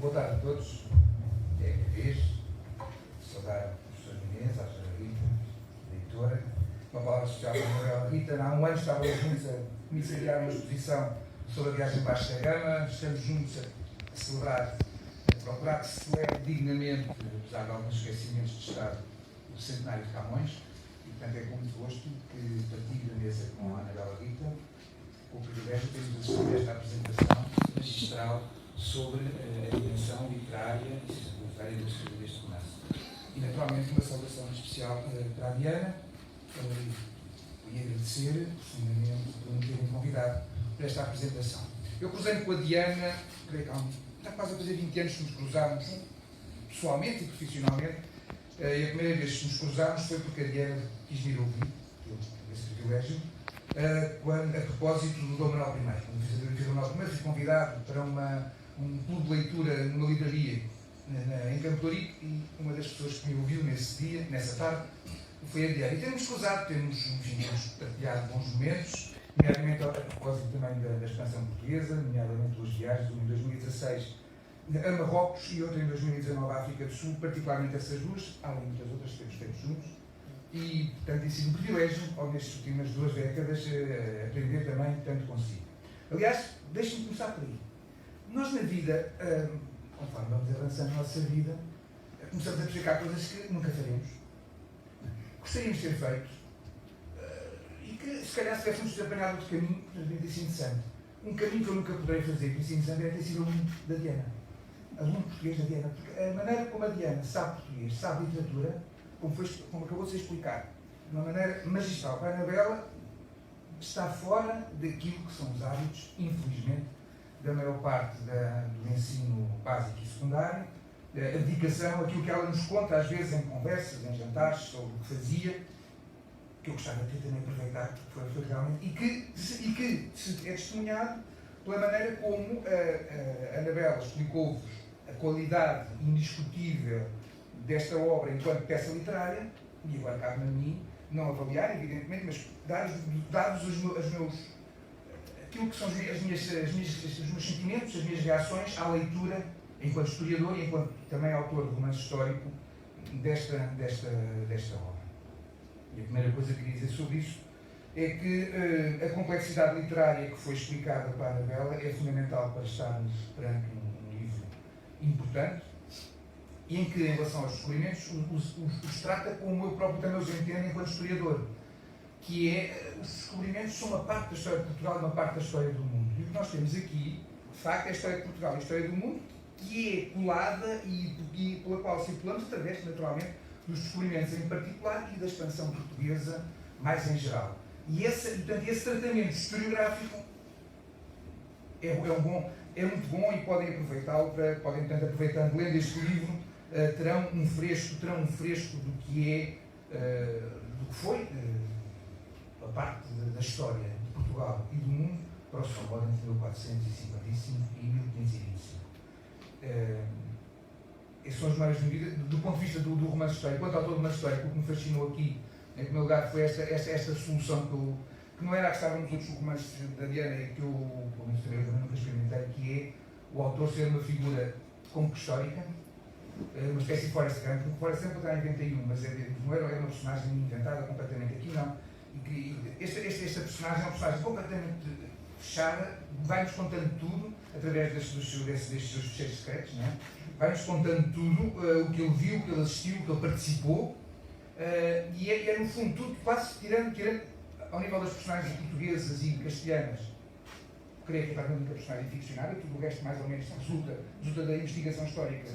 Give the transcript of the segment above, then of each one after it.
Boa tarde a todos. É a minha vez de saudar os professores Inês, a Rita, a editora. Uma palavra especial para a Manuela Rita. Há um ano estávamos juntos a iniciar uma exposição sobre a viagem para a Gama. Estamos juntos a celebrar, a procurar que se celebre dignamente, apesar de alguns esquecimentos de Estado, o centenário de Camões. E, portanto, é com muito gosto que partilho a mesa com a Manuela Rita, com o privilégio de termos assistido a esta apresentação magistral sobre a dimensão literária deste romance. E, naturalmente, uma saudação especial para a Diana e agradecer, profundamente, por me terem convidado para esta apresentação. Eu cruzei-me com a Diana, creio que há quase a fazer 20 anos que nos cruzámos pessoalmente e profissionalmente, e a primeira vez que nos cruzámos foi porque a Diana quis vir ouvir, que eu tive esse privilégio, a propósito do Dom Manuel I. Quando fiz a Dom Manuel I, fui convidado para um clube de leitura numa livraria em Campo de Ourique, e uma das pessoas que me ouviu nesse dia, nessa tarde, foi a Diana. E temos cruzado, temos partilhado bons momentos, nomeadamente a propósito também da expansão portuguesa, nomeadamente duas viagens, uma em 2016 a Marrocos e outra em 2019 à África do Sul, particularmente essas duas, além das outras que temos feito juntos. E, portanto, tem sido um privilégio, ao nestas últimas 2 décadas, aprender também tanto consigo. Aliás, deixem-me começar por aí. Nós, na vida, conforme vamos avançando na nossa vida, começamos a praticar coisas que nunca faremos, gostaríamos de ter feito, e que, se calhar, se tivéssemos apanhado outro caminho, poderia ter sido interessante. Um caminho que eu nunca poderei fazer, que é interessante, é ter sido aluno da Diana. Aluno português da Diana. Porque a maneira como a Diana sabe português, sabe literatura, como acabou de ser explicado, de uma maneira magistral para a Anabela, está fora daquilo que são os hábitos, infelizmente, da maior parte do ensino básico e secundário, a dedicação, aquilo que ela nos conta, às vezes, em conversas, em jantares, sobre o que fazia, que eu gostava de ter também aproveitado, porque foi realmente, e que é testemunhado pela maneira como a Anabela explicou-vos a qualidade indiscutível desta obra enquanto peça literária, e agora cabe-me a mim não avaliar, evidentemente, mas dados os meus, aquilo que são os meus sentimentos, as minhas reações à leitura, enquanto historiador e enquanto também autor de romance histórico desta obra. E a primeira coisa que queria dizer sobre isso é que a complexidade literária que foi explicada para a Anabela é fundamental para estarmos perante um livro importante, e em que, em relação aos descobrimentos, os trata como eu próprio também os entendo enquanto historiador, que é, os descobrimentos são uma parte da história de Portugal e uma parte da história do mundo. E o que nós temos aqui, de facto, é a história de Portugal e a história do mundo, que é colada e pela qual circulamos através, naturalmente, dos descobrimentos em particular e da expansão portuguesa mais em geral. E portanto, esse tratamento historiográfico é muito bom, e podem aproveitá-lo, portanto, aproveitando, lendo este livro, terão um fresco do que foi a parte da história de Portugal e do mundo para o seu modo entre 1455 e 1525. Esses são os maiores dúvidas do ponto de vista do romance histórico. Quanto ao todo romance histórico, o que me fascinou aqui, em primeiro lugar, foi esta solução que não era a que estava nos outros romances da Diana, e que eu, pelo menos também nunca experimentei, que é o autor ser uma figura como histórica, uma espécie de Forrest Gump. O Forrest Gump eu inventei mas não era uma personagem inventada completamente. Aqui não. Esta personagem é uma personagem completamente fechada, vai-nos contando tudo através destes seus fecheiros secretos, não é? Vai-nos contando tudo, o que ele viu, o que ele assistiu, o que ele participou, e é no fundo tudo, quase tirando ao nível das personagens portuguesas e castelhanas, creio que é a única personagem ficcionada, tudo o resto mais ou menos resulta da investigação histórica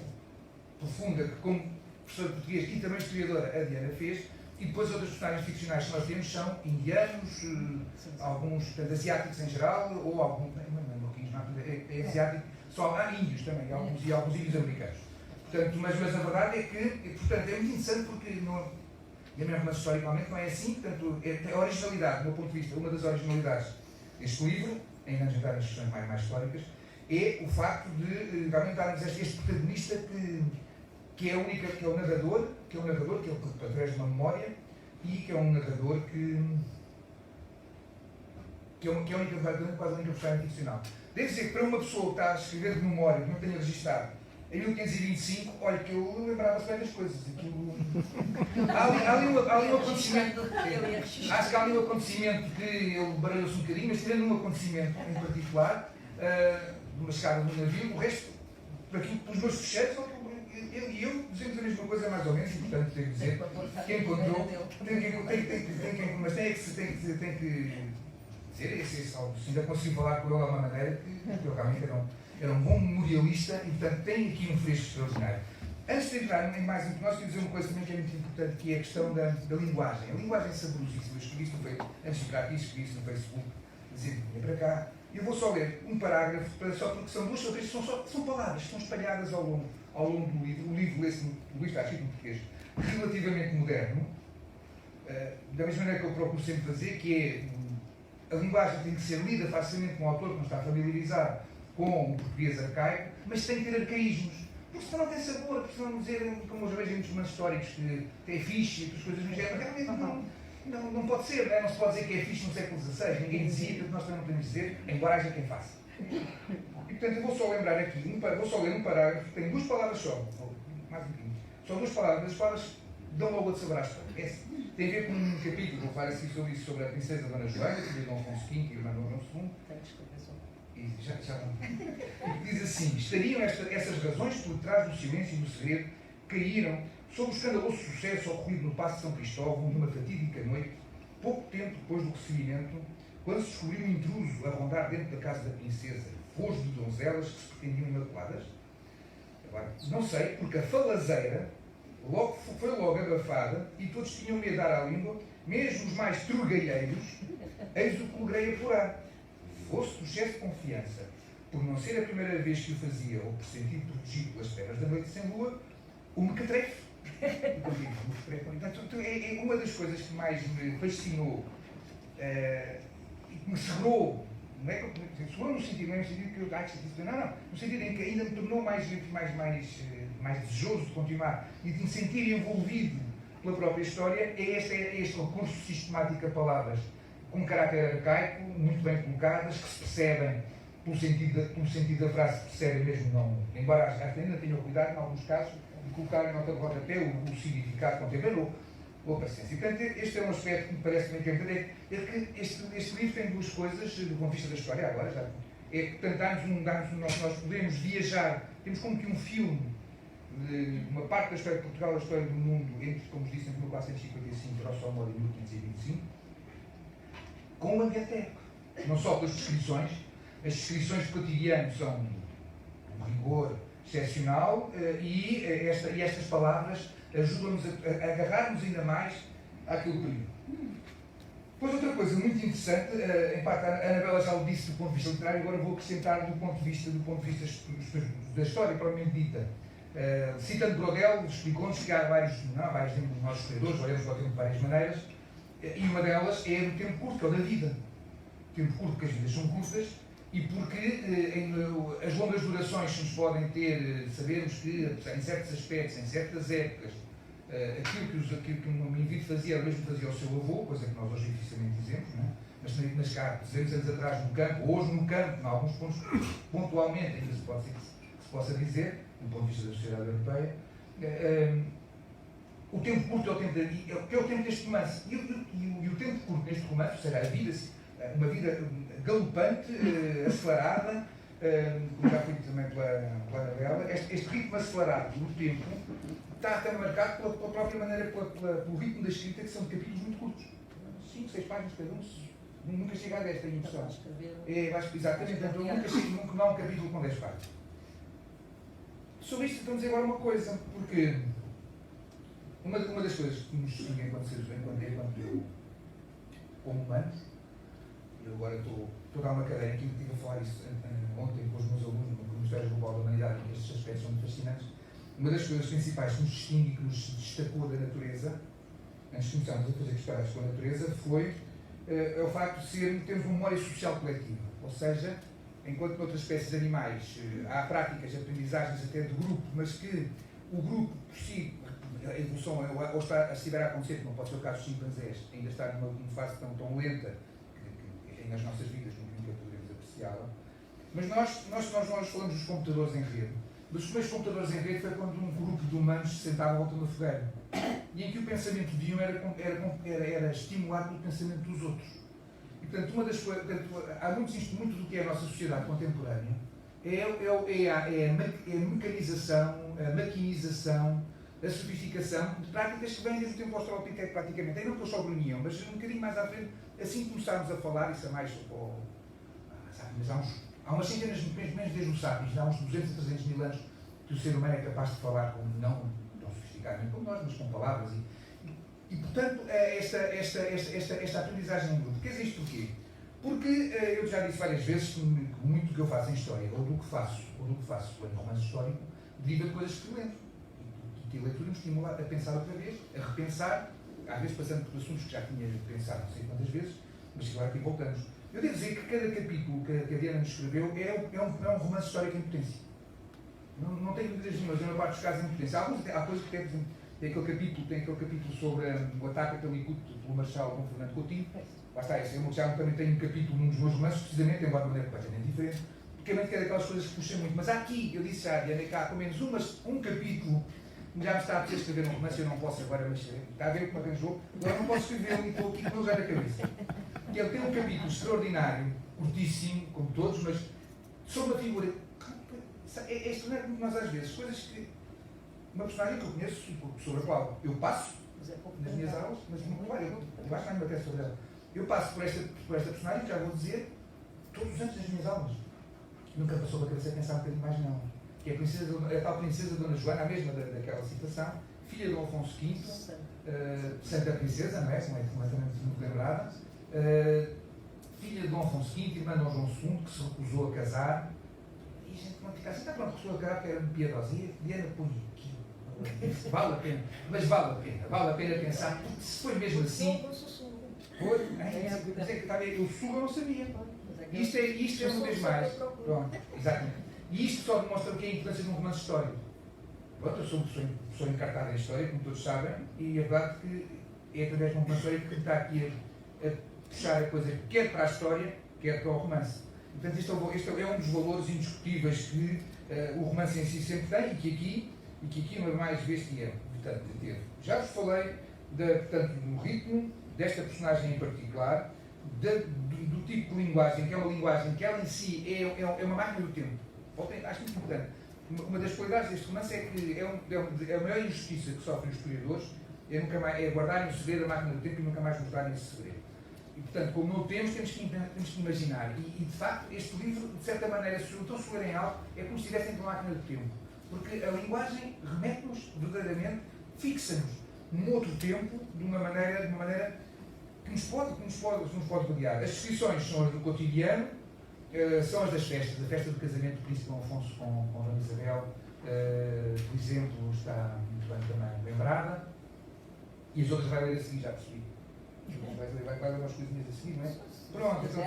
profunda que, como professor de português e também historiadora, a Diana fez. E depois outras personagens ficcionais que nós temos são indianos, alguns, portanto, asiáticos em geral, ou alguns, é asiático, só há índios também, e alguns índios americanos. Portanto, mas a verdade é que, portanto, é muito interessante porque, e a minha romance historicamente não é assim, portanto, a originalidade, do meu ponto de vista, uma das originalidades deste livro, ainda antes de entrar nas questões mais históricas, é o facto de realmente darmos este protagonista que é única, que é o narrador, que é através de uma memória, e que é um narrador que é a única, quase a única personagem ficcional. Devo dizer que para uma pessoa que está a escrever de memória, que não tenha registado em 1525, olha que eu lembrava-se bem das coisas. Há ali um acontecimento. Acho que há ali um acontecimento que ele baralhou-se um bocadinho, mas tirando um acontecimento em particular, de uma chegada de um navio, o resto, pelos meus fecheiros, e eu dizemos a mesma coisa mais ou menos, e portanto tenho que dizer que encontrou, mas tem que dizer, ainda consigo falar com ele de uma maneira que eu realmente era um bom memorialista e portanto tem aqui um fresco extraordinário. Antes de entrar em mais um, nós queremos dizer uma coisa também que é muito importante, que é a questão da linguagem. A linguagem é saborosíssima. Eu escrevi isso no Facebook, antes de entrar aqui, escrevi isso no Facebook, dizer, vinha para cá. Eu vou só ler um parágrafo, só porque são duas ou três, são palavras que estão espalhadas ao longo do livro. O livro está escrito em português, relativamente moderno, da mesma maneira que eu procuro sempre fazer, que é a linguagem tem que ser lida facilmente com um autor que não está familiarizado com o português arcaico, mas tem que ter arcaísmos. Porque senão não tem sabor, porque senão dizer, como eu vejo em muitos romances históricos, que é fixe e outras coisas no género, realmente não pode ser, não é? Não se pode dizer que é fixe no século XVI, ninguém dizia, portanto nós também não podemos dizer, embora haja quem faça. E portanto eu vou só lembrar aqui, vou só ler um parágrafo, tem duas palavras só, mais um bocadinho, são duas palavras, as palavras dão logo a saber à história. Tem a ver com um capítulo, vou falar assim sobre isso, sobre a princesa Dona Joana, filha de Dom Afonso V e irmã de Dom João II. E já diz assim: estariam essas razões por trás do silêncio e do segredo que caíram sob o escandaloso sucesso ocorrido no Paço de São Cristóvão numa fatídica noite, pouco tempo depois do recebimento, quando se descobriu um intruso a rondar dentro da casa da princesa, fojo de donzelas que se pretendiam imaculadas? Agora, não sei, porque a falazeira foi logo abafada e todos tinham medo de dar à língua, mesmo os mais trugalheiros, eis o que logrei apurar. Fosse do excesso de confiança, por não ser a primeira vez que o fazia ou por sentir protegido pelas trevas da noite sem lua, o mequetrefe. Portanto, é uma das coisas que mais me fascinou e que me segurou, não é que segurou no sentido, não é no sentido que eu no sentido em que ainda me tornou mais desejoso de continuar e de me sentir envolvido pela própria história, é este recurso sistemático a palavras com caráter arcaico, muito bem colocadas, que se percebem pelo sentido da frase, se percebem mesmo não, embora acho que ainda tenham cuidado, em alguns casos, de colocar em nota de rodapé o significado contemporâneo ou a paciência. E, portanto, este é um aspecto que me parece muito importante, é que este livro tem duas coisas, do ponto de vista da história, agora já, é que, portanto, nós podemos viajar, temos como que um filme de uma parte da história de Portugal, da história do mundo, entre, como disse, entre 1455 e Grosso modo em 1525, com um ambiente épico. Não só pelas descrições, as descrições do cotidiano são de um rigor excepcional e estas palavras ajudam-nos a agarrarmos ainda mais àquele período. Depois outra coisa muito interessante, em parte a Anabela já o disse do ponto de vista literário, agora vou acrescentar do ponto de vista da história propriamente dita. Citando Brodel, explicou-nos que há vários tempos dos nossos historiadores, olhamos para o tempo de várias maneiras, e uma delas é do tempo curto, que é o da vida. Tempo curto porque as vidas são curtas e porque as longas durações nos podem ter, sabemos que em certos aspectos, em certas épocas, aquilo que um indivíduo fazia, mesmo fazia ao seu avô, coisa que nós hoje dificilmente dizemos, não é? Mas cá, 200 anos atrás no campo, hoje no campo, em alguns pontos, pontualmente, ainda se possa dizer, do ponto de vista da sociedade europeia, o tempo curto é o tempo deste romance. E o tempo curto deste romance, ou seja, a vida, uma vida galopante, acelerada, como já foi dito também pela Anabela, este ritmo acelerado do tempo está até marcado pela própria maneira, pelo ritmo da escrita, que são de capítulos muito curtos. 5, 6 páginas cada um. Nunca chega a 10, tenho impressão. Exatamente, então nunca há um capítulo com 10 páginas. Sobre isto, vamos dizer agora uma coisa, porque uma das coisas que nos distingue enquanto seres como humanos, eu agora estou a dar uma cadeira aqui, estive a falar isso ontem com os meus alunos no Ministério Global da Humanidade, e estes aspectos são muito fascinantes. Uma das coisas principais que nos distingue e que nos destacou da natureza, antes de começarmos a fazer disparates com a natureza, foi o facto de termos uma memória social coletiva. Ou seja, enquanto noutras espécies animais há práticas, aprendizagens até de grupo, mas que o grupo por si, a evolução ou está a estiver a acontecer, como pode ser o caso dos chimpanzés, ainda está numa fase tão lenta que nas nossas vidas nunca poderemos apreciá-la. Mas nós falamos dos computadores em rede Mas os primeiros computadores em rede foi quando um grupo de humanos se sentava à volta da fogueira e em que o pensamento de um era estimulado pelo pensamento dos outros. E, portanto, há muito do que é a nossa sociedade contemporânea é a mecanização, a maquinização, a sofisticação de práticas que vêm desde o tempo australopiteco praticamente. Aí não pôs só o Brunião, mas um bocadinho mais à frente, assim que começámos a falar, isso é mais mas há umas centenas de menos desde o Sapiens, há uns 200 a 300 mil anos que o ser humano é capaz de falar como não tão sofisticadamente como nós, mas com palavras. E portanto, esta aprendizagem em grupo. Quer dizer isto porquê? Porque eu já disse várias vezes que muito do que eu faço em história, ou do que faço em romance histórico, deriva de coisas que lembro. E que a leitura me estimula a pensar outra vez, a repensar, às vezes passando por assuntos que já tinha pensado não sei quantas vezes, mas que agora aqui voltamos. Eu devo dizer que cada capítulo que a Diana nos escreveu é um romance histórico em potência. Não tenho dúvidas nenhumas, na maior parte dos casos em potência. Há coisas que tem aquele capítulo sobre o ataque a Calicut pelo Marechal Dom Fernando Coutinho. Lá está, eu já também tenho um capítulo num dos meus romances, precisamente, embora de maneira completamente diferente, porque é daquelas coisas que puxam muito. Mas aqui, eu disse já, Diana, que há pelo menos um capítulo que já me está a dizer escrever um romance, eu não posso agora, mas está a ver como arranjou, agora não posso escrever, e estou aqui com o já na cabeça. Que ele tem um capítulo extraordinário, curtíssimo, como todos, mas sobre uma figura. É estranho muito nós às vezes, coisas que. Uma personagem que eu conheço, sobre a qual eu passo nas minhas aulas, mas muito claro, eu acho que não me apetece sobre ela. Eu passo por esta personagem, já vou dizer, todos os anos nas minhas aulas. Nunca passou pela cabeça a pensar um bocadinho mais nela. Que é a tal princesa Dona Joana, a mesma daquela citação, filha de Afonso V, Santa Princesa, não é? Como é completamente muito lembrada. Filha de Dom Afonso V, irmã de Dom João II, que se recusou a casar. E a gente pode ficar assim, está pronto, recusou a casar porque era piedosa. E Diana põe aquilo. Vale a pena. Mas vale a pena pensar. Se foi mesmo assim. Foi? Eu sul eu não sabia. Isto é uma vez mais. Pronto, exatamente. E isto só demonstra o que é a importância de um romance histórico. Pronto, eu sou uma pessoa encartada em história, como todos sabem, e é verdade que é através de um romance histórico que me está aqui a puxar a coisa, quer para a história, quer para o romance. Portanto, este é um dos valores indiscutíveis que o romance em si sempre tem e que aqui uma mais vez teve. Já vos falei do ritmo, desta personagem em particular, do tipo de linguagem, que é uma linguagem que ela em si é uma máquina do tempo. Acho muito importante. Uma das qualidades deste romance é que a maior injustiça que sofrem os historiadores é guardarem o segredo da máquina do tempo e nunca mais mostrarem esse segredo. E, portanto, como não o temos que imaginar. E, de facto, este livro, de certa maneira, se o se lerem algo, é como se estivessem uma máquina do tempo. Porque a linguagem remete-nos, verdadeiramente, fixa-nos num outro tempo, de uma maneira que nos pode rodear. As descrições são as do cotidiano, são as das festas. A festa do casamento do príncipe Dom Afonso com Dona Isabel, por exemplo, está muito bem também lembrada. E as outras vai ler a seguir, já percebi. Vai ler umas coisinhas a seguir, não é? Pronto, então,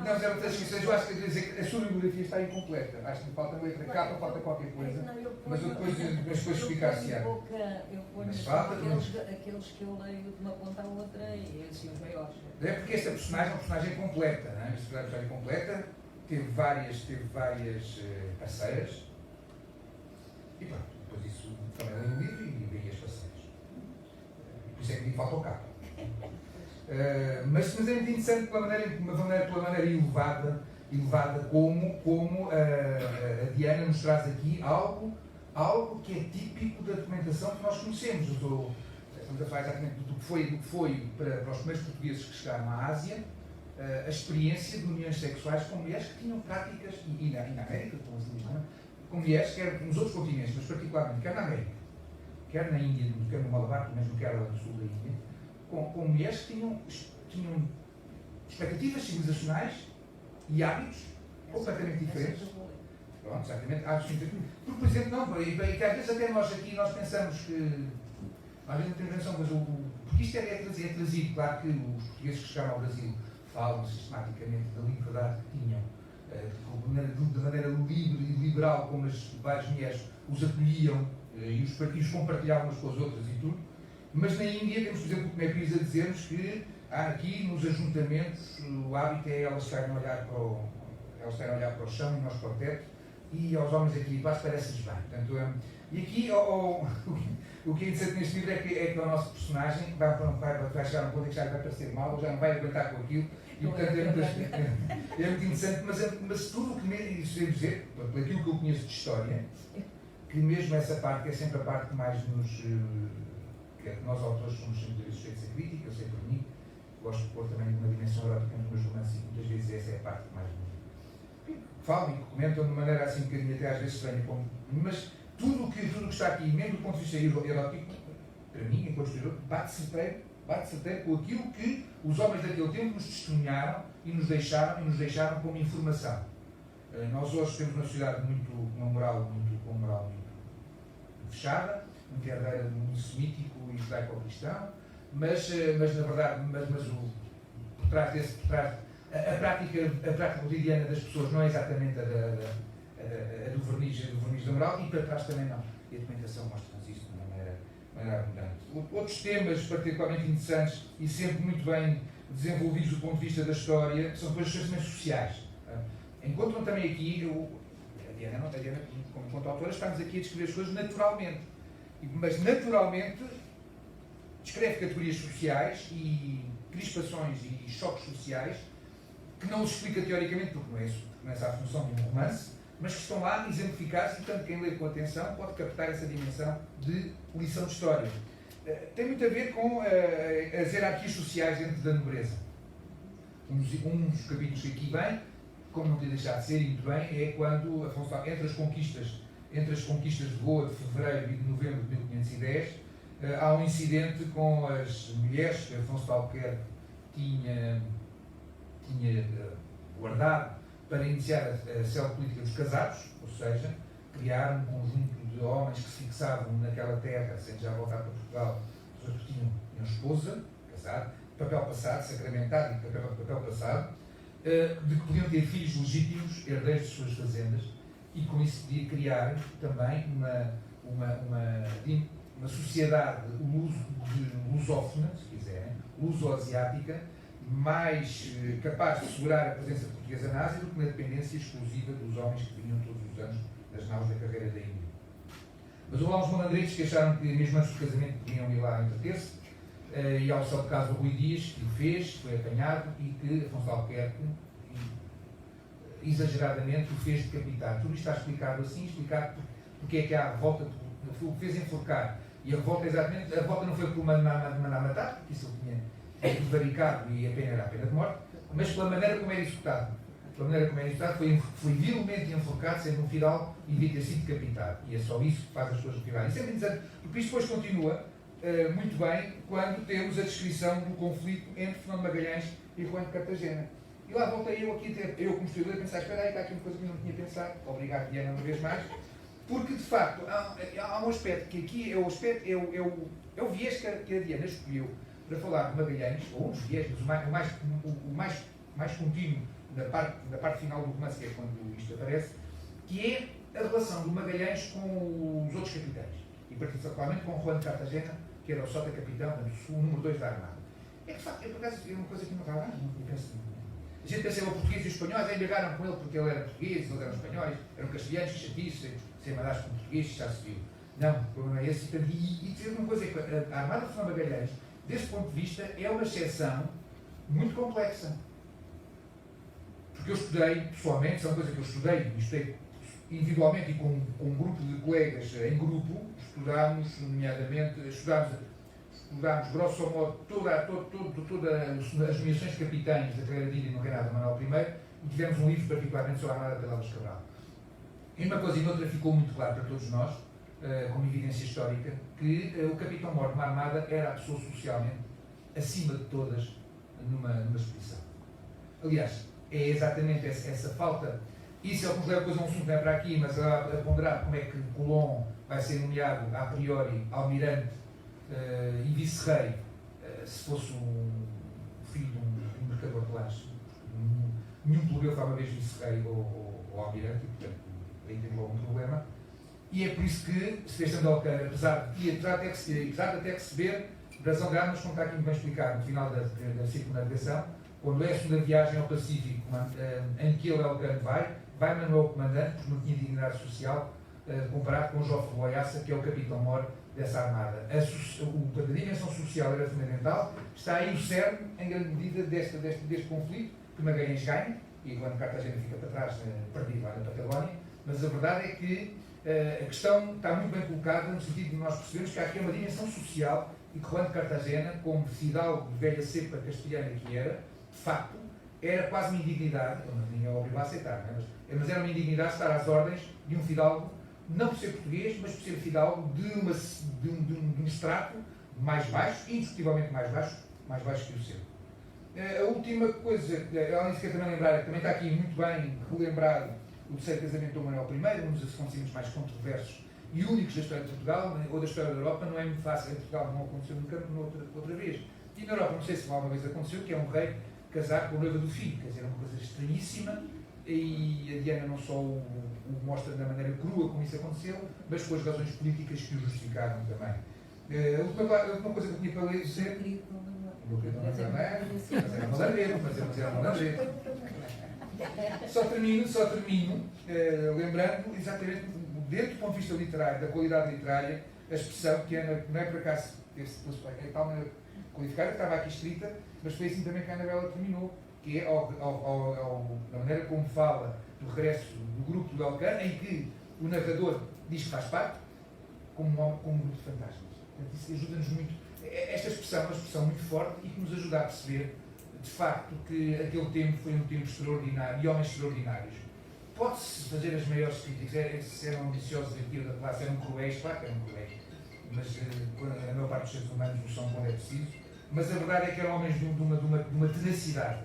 não fizeram outras descrições. Eu acho que quer dizer que a sua bibliografia está incompleta. Acho que falta uma letra capa, falta qualquer coisa. Mas eu depois explicar-se-á. Mas falta aqueles que eu leio de uma ponta à outra e assim os maiores. É porque esta personagem é uma personagem completa, não é? Esta personagem completa teve várias parceiras. E pronto, depois isso também leio o livro e veio as parceiras. Por isso é que me falta o capa. Mas é muito interessante pela maneira elevada como a Diana nos traz aqui algo que é típico da documentação que nós conhecemos. Estamos a falar exatamente do que foi para os primeiros portugueses que chegaram à Ásia, a experiência de uniões sexuais com mulheres que tinham práticas, e na América, com mulheres, quer nos outros continentes, mas particularmente, quer na América, quer na Índia, quer no Malabar, pelo menos no Kerala do sul da Índia, com mulheres que tinham expectativas civilizacionais e hábitos completamente diferentes. Pronto, exatamente, hábitos diferentes. Porque, por exemplo, que às vezes até nós aqui pensamos que, às vezes não temos noção, mas porque isto é trazido, claro que os portugueses que chegaram ao Brasil falam sistematicamente da liberdade que tinham, de maneira livre e liberal, como as várias mulheres os acolhiam e os compartilhavam umas com as outras e tudo. Mas na Índia temos, por exemplo, o Tomé Pires a dizer-nos que aqui nos ajuntamentos o hábito é elas estarem a olhar para o chão e nós para o teto, e aos homens aqui de baixo parece-lhes bem. Portanto, e aqui o que é interessante neste livro é que o nosso personagem vai chegar a um ponto em que já lhe vai parecer mal, ou já não vai aguentar com aquilo, e portanto é muito interessante, mas tudo o que isso devo dizer, por aquilo que eu conheço de história, que mesmo essa parte, que é sempre a parte que mais nos. Que nós autores somos sempre sujeitos a crítica, eu sei por mim, gosto de pôr também uma dimensão erótica nos meus romances e muitas vezes essa é a parte que mais me. Falam e comentam de maneira assim um bocadinho até às vezes estranha, mas tudo o que está aqui, mesmo do ponto de vista erótico, para mim, enquanto historiador, bate certeiro com aquilo que os homens daquele tempo nos testemunharam e nos deixaram como informação. Nós hoje temos uma sociedade com uma moral muito fechada, muito herdeira do mundo semítico e judaico-cristão, mas na verdade, por trás a prática cotidiana das pessoas não é exatamente a do verniz da moral, e para trás também não. E a documentação mostra-nos isso de maneira abundante. Outros temas particularmente interessantes e sempre muito bem desenvolvidos do ponto de vista da história são coisas também sociais. Encontram também aqui, a Diana, como autora, estamos aqui a descrever as coisas naturalmente. Mas naturalmente descreve categorias sociais e crispações e choques sociais que não se explica teoricamente, porque não é essa a função de um romance, mas que estão lá exemplificados e, portanto, quem lê com atenção pode captar essa dimensão de lição de história. Tem muito a ver com as hierarquias sociais dentro da nobreza. Um dos capítulos que aqui vem, como não podia deixar de ser, e muito bem, é quando Afonso, entre as conquistas de Goa de fevereiro e de novembro de 1510, há um incidente com as mulheres que Afonso de Albuquerque tinha guardado para iniciar a célere política dos casados, ou seja, criar um conjunto de homens que se fixavam naquela terra, sem já voltar para Portugal, pessoas que tinham esposa, casado, papel passado, sacramentado e papel passado, de que podiam ter filhos legítimos, herdeiros de suas fazendas, e com isso podia criar também uma sociedade lusófona, se quiserem, luso-asiática, mais capaz de segurar a presença portuguesa na Ásia do que na dependência exclusiva dos homens que vinham todos os anos das naus da carreira da Índia. Mas houve lá uns malandretes que acharam que mesmo antes do casamento podiam ir lá entreter-se, e ao seu caso o Rui Dias, que o fez, foi apanhado, e que Afonso de Albuquerque exageradamente o fez decapitar. Tudo isto está explicado assim, explicado porque é que há a revolta, o fez enforcar. E a revolta, exatamente, a revolta não foi por mandar matar, porque isso ele tinha prevaricado e a pena era a pena de morte, mas pela maneira como era executado. Pela maneira como era executado, foi vilmente enforcado, sendo um fidalgo e devia ter sido decapitado. E é só isso que faz as coisas refilarem. Isso é muito interessante, porque isto depois continua muito bem quando temos a descrição do conflito entre Fernando Magalhães e Juan de Cartagena. E lá voltei eu aqui, eu como historiador, a pensar, espera aí, está aqui uma coisa que eu não tinha pensado, obrigado Diana uma vez mais, porque de facto há um aspecto que aqui é o viés que a Diana escolheu para falar de Magalhães, ou um dos viés, mas o mais contínuo na parte final do romance, que é quando isto aparece, que é a relação do Magalhães com os outros capitães, e particularmente com Juan de Cartagena, que era o sota-capitão, o número 2 da Armada. É que de facto, por acaso, é uma coisa que não estava a gente pensava o português e os espanhóis, emigraram com ele porque ele era português, eles eram espanhóis, eram castelhanos, que chatice, sem mandares com português, já se viu. Não, o problema é esse. E dizer uma coisa, a Armada de Fernando Magalhães, desse ponto de vista, é uma exceção muito complexa. Porque eu estudei, pessoalmente, isso é uma coisa que eu estudei individualmente e com um grupo de colegas em grupo, estudámos grosso modo todas as nomeações de capitães da carreira de Ilha no reinado de Manuel I, e tivemos um livro particularmente sobre a Armada de Peláez Cabral. E uma coisa e outra ficou muito claro para todos nós, como evidência histórica, que o capitão-mor de uma armada era a pessoa socialmente acima de todas numa expedição. Aliás, é exatamente essa falta. Isso é o que nos leva depois a um assunto que não é para aqui, mas a ponderar como é que Colón vai ser nomeado a priori almirante e vice-rei, se fosse um filho de um mercador de lajes. Nenhum plebeu foi uma vez vice-rei ou almirante, e portanto aí tem logo um problema. E é por isso que Sebastião de Alcântara, apesar de até receber razão de armas, como está aqui muito bem explicado no final da circunnavegação, quando é a segunda viagem ao Pacífico, em que ele, Alcântara, Weimar não é o comandante, porque não tinha dignidade social, comparado com Joffre Boyassa, que é o capitão-mor dessa armada. A dimensão social era fundamental, está aí o cerne, em grande medida, deste conflito, que Magalhães ganha, e quando Cartagena fica para trás, perdido lá na Patagónia, mas a verdade é que a questão está muito bem colocada no sentido de nós percebermos que há aqui uma dimensão social e que Juan de Cartagena, como fidalgo de velha cepa castelhana que era, de facto, era quase uma indignidade, eu não tinha obrigado a aceitar, mas era uma indignidade estar às ordens de um fidalgo, não por ser português, mas por ser fidalgo de um extrato mais baixo, indiscutivelmente mais baixo que o seu. A última coisa, ela nem sequer também lembrar, que também está aqui muito bem relembrado o terceiro casamento de Dom Manuel I, um dos acontecimentos mais controversos e únicos da história de Portugal, ou da história da Europa. Não é muito fácil, em Portugal não aconteceu nunca, outra vez. E na Europa, não sei se alguma vez aconteceu, que é um rei casar com a noiva do filho, quer dizer, é uma coisa estranhíssima, e a Diana não só o mostra da maneira crua como isso aconteceu, mas com as razões políticas que o justificaram também. A última coisa que eu tinha para ler dizer... Mas era malandreiro. Só termino lembrando exatamente, dentro do ponto de vista literário, da qualidade literária, a expressão que não é por acaso qualificada, que estava aqui escrita, mas foi assim também que a Anabela terminou, que é a maneira como fala do regresso do grupo do Alcã, em que o narrador diz que faz parte, como um grupo de fantasmas. Portanto, isso ajuda-nos muito. Esta expressão é uma expressão muito forte e que nos ajuda a perceber, de facto, que aquele tempo foi um tempo extraordinário e homens extraordinários. Pode-se fazer as maiores críticas, se eram ambiciosos em tiro da classe, eram cruéis, claro que eram cruéis, mas a maior parte dos seres humanos não são quando é preciso, mas a verdade é que eram homens de uma tenacidade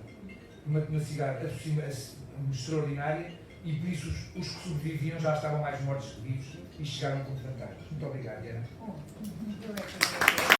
extraordinária, e por isso os que sobreviviam já estavam mais mortos que vivos e chegaram como fantasmas. Muito obrigado, Diana.